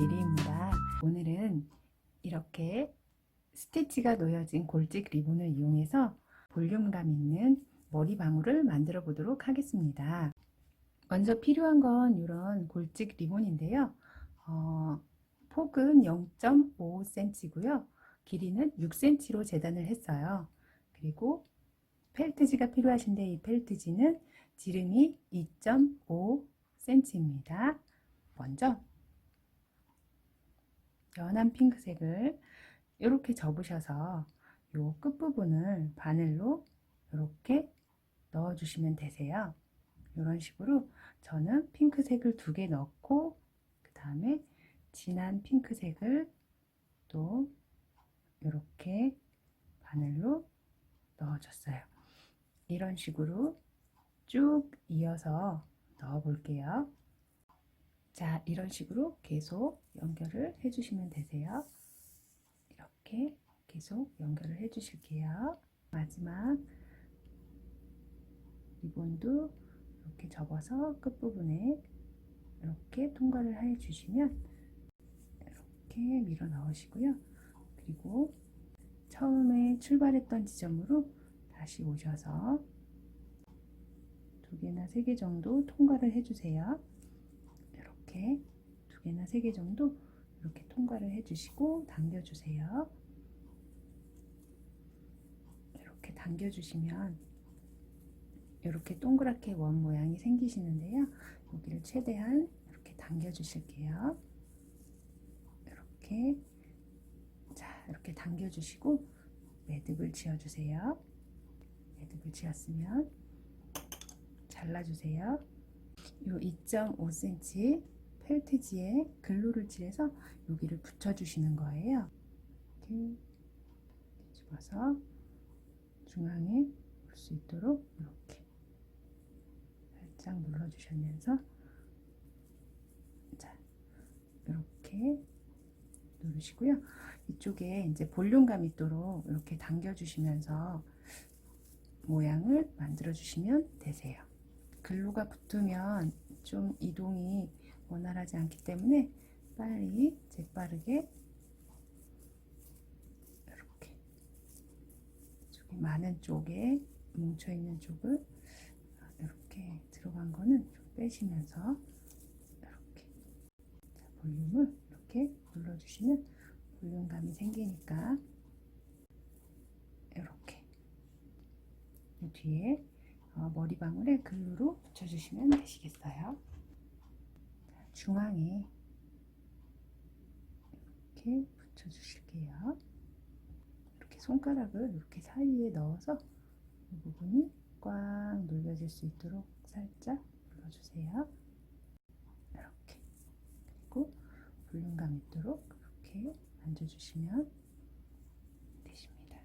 리리입니다. 오늘은 이렇게 스티치가 놓여진 골직 리본을 이용해서 볼륨감 있는 머리 방울을 만들어 보도록 하겠습니다. 먼저 필요한 건 이런 골직 리본인데요. 폭은 0.5cm고요. 길이는 6cm로 재단을 했어요. 그리고 펠트지가 필요하신데 이 펠트지는 지름이 2.5cm입니다. 먼저 연한 핑크색을 이렇게 접으셔서 이 끝부분을 바늘로 이렇게 넣어주시면 되세요. 이런 식으로 저는 핑크색을 2개 넣고 그 다음에 진한 핑크색을 또 이렇게 바늘로 넣어줬어요. 이런 식으로 쭉 이어서 넣어 볼게요. 자, 이런 식으로 계속 연결을 해주시면 되세요. 이렇게 계속 연결을 해 주실게요. 마지막 리본도 이렇게 접어서 끝부분에 이렇게 통과를 해 주시면 이렇게 밀어 넣으시고요. 그리고 처음에 출발했던 지점으로 다시 오셔서 2개나 3개 정도 통과를 해 주세요. 이렇게 2개나 3개 정도 이렇게 통과를 해 주시고 당겨 주세요. 이렇게 당겨 주시면 이렇게 동그랗게 원 모양이 생기시는데요. 여기를 최대한 이렇게 당겨 주실게요. 이렇게, 자, 이렇게 당겨 주시고 매듭을 지어 주세요. 매듭을 지었으면 잘라 주세요. 요 2.5cm 펠트지에 글루를 칠해서 여기를 붙여 주시는 거예요. 이렇게 집어서 중앙에 올 수 있도록 이렇게 살짝 눌러 주시면서, 자, 이렇게 누르시고요. 이쪽에 이제 볼륨감 있도록 이렇게 당겨 주시면서 모양을 만들어 주시면 되세요. 글루가 붙으면 좀 이동이 원활하지 않기 때문에 빨리 재빠르게 이렇게 많은 쪽에 뭉쳐있는 쪽을 이렇게 들어간 거는 좀 빼시면서 이렇게, 자, 볼륨을 이렇게 눌러주시면 볼륨감이 생기니까 이렇게 이 뒤에 머리 방울에 글루로 붙여주시면 되시겠어요. 중앙에 이렇게 붙여주실게요. 이렇게 손가락을 이렇게 사이에 넣어서 이 부분이 꽉 눌려질 수 있도록 살짝 눌러주세요. 이렇게. 그리고 볼륨감 있도록 이렇게 만져주시면 되십니다.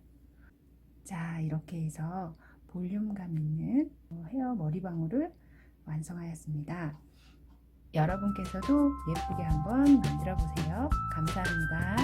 자, 이렇게 해서 볼륨감 있는 헤어 머리 방울을 완성하였습니다. 여러분께서도 예쁘게 한번 만들어 보세요. 감사합니다.